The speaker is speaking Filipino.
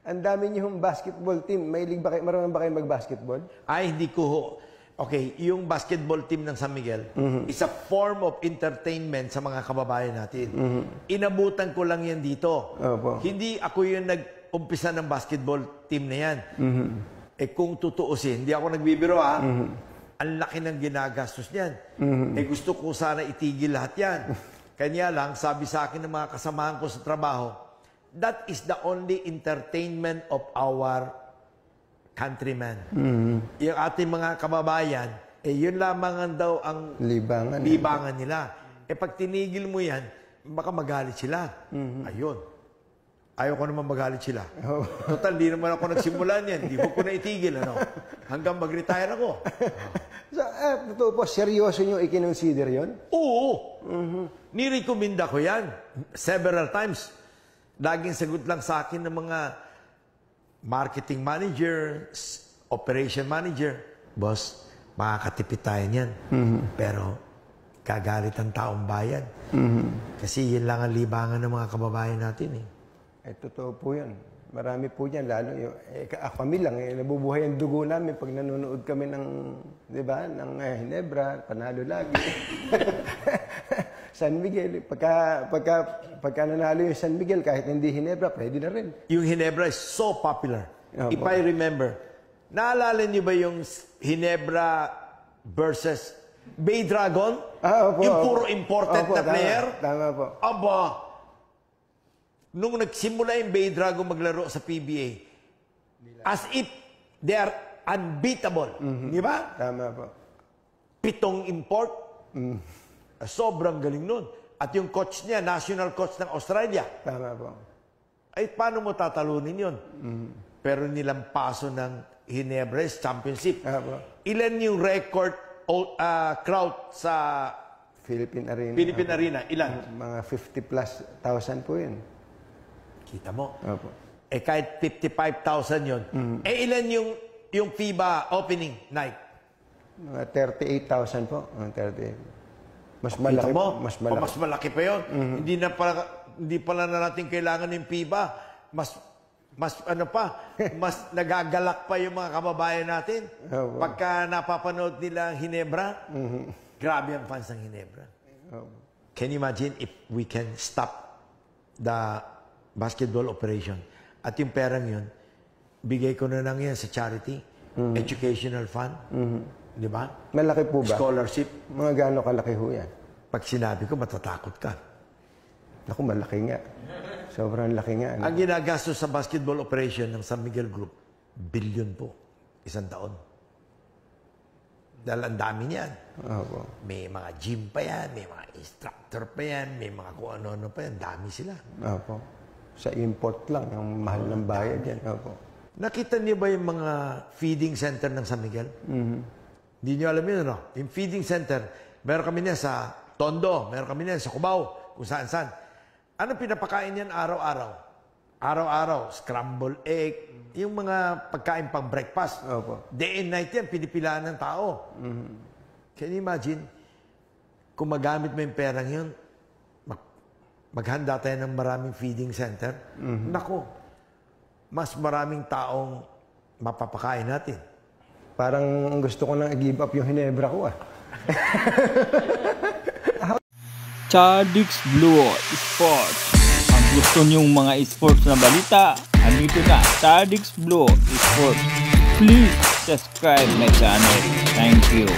Ang dami niyong basketball team. Marunong ba kayo mag-basketball? Ay, hindi ko ho. Okay, yung basketball team ng San Miguel is a form of entertainment sa mga kababayan natin. Inabutan ko lang yan dito. Opo. Hindi ako yung nag-umpisa ng basketball team na yan. Eh kung tutuusin, hindi ako nagbibiro ha. Ang laki ng ginagastos niyan. Eh gusto ko sana itigil lahat yan. Kanya lang, sabi sa akin ng mga kasamahan ko sa trabaho, that is the only entertainment of our countrymen. Yung ating mga kababayan, eh yun lamang daw ang libangan nila. Eh pag tinigil mo yan, baka magalit sila. Ayun. Ayaw ko naman magalit sila. Total, di naman ako nagsimulan yan. Di ko na itigil, ano? Hanggang mag-retire ako. So, totoo po, seryoso nyo ikinonsider yun? Oo. Nirekomenda ko yan several times. Laging sagot lang sa akin ng mga marketing manager, operation manager, boss, makakatipid tayo niyan. Pero kagalit ang taong bayan. Kasi yun lang ang libangan ng mga kababayan natin eh. Totoo po yan. Marami po yan. Lalo yung, kami lang, nabubuhay ang dugo namin pag nanonood kami ng, di ba, ng Ginebra, panalo lagi. San Miguel, pagka nanalo yung San Miguel, kahit hindi Ginebra, pwede na rin. Yung Ginebra is so popular. If I remember, naalala niyo ba yung Ginebra versus Bay Dragon? Opo, yung puro imported na player? Tama po. Aba, nung nagsimula yung Bay Dragon maglaro sa PBA, as if they are unbeatable. Di ba? Tama po. 7 import. Sobrang galing nun. At yung coach niya, national coach ng Australia. Tama po. Ay, paano mo tatalunin yun? Pero nilampaso ng Ginebra Championship. Ilan yung record crowd sa Philippine Arena? Ilan? Mga 50,000+ po yun. Kita mo? Opo. Eh kahit 55,000 yun. Eh ilan yung FIBA opening night? Mga 38,000 po. 38. Mas malaki mo? Mas malaki. Mas malaki pa yun. Hindi pala na natin kailangan ng FIBA. Mas nagagalak pa yung mga kababayan natin. Pagka napapanood nila ang Ginebra, grabe ang fans ng Ginebra. Can you imagine if we can stop the basketball operation? At yung perang yun, bigay ko na lang yan sa charity, educational fund, di ba? Malaki po ba? Scholarship. Mga gaano kalaki ho yan? Pag sinabi ko, matatakot ka. Naku, malaki nga. Sobrang laki nga. Ang ginagastos sa basketball operation ng San Miguel Group, billion po. 1 taon. Dahil ang dami niyan. May mga gym pa yan, may mga instructor pa yan, may mga kung ano-ano pa yan. Dami sila. Opo. Sa import lang, ang mahal ng bayad yan. Opo. Nakita niyo ba yung mga feeding center ng San Miguel? Hindi niyo alam yun, no? Yung feeding center, meron kami niya sa Tondo, meron kami niya sa Cubao, kung saan-saan. Anong pinapakain niyan araw-araw? Araw-araw, scrambled egg, yung mga pagkain pang breakfast. Day and night yan, pinipilaan ng tao. Can you imagine? Kung magamit mo yung perang yun, maghanda tayo ng maraming feeding center. Naku, mas maraming taong mapapakain natin. Parang gusto ko nang i-give up yung Ginebra ko ah. Chadix Blue Sports. Ang gusto nyong mga sports na balita, andito na, Chadix Blue Sports. Please subscribe my channel. Thank you.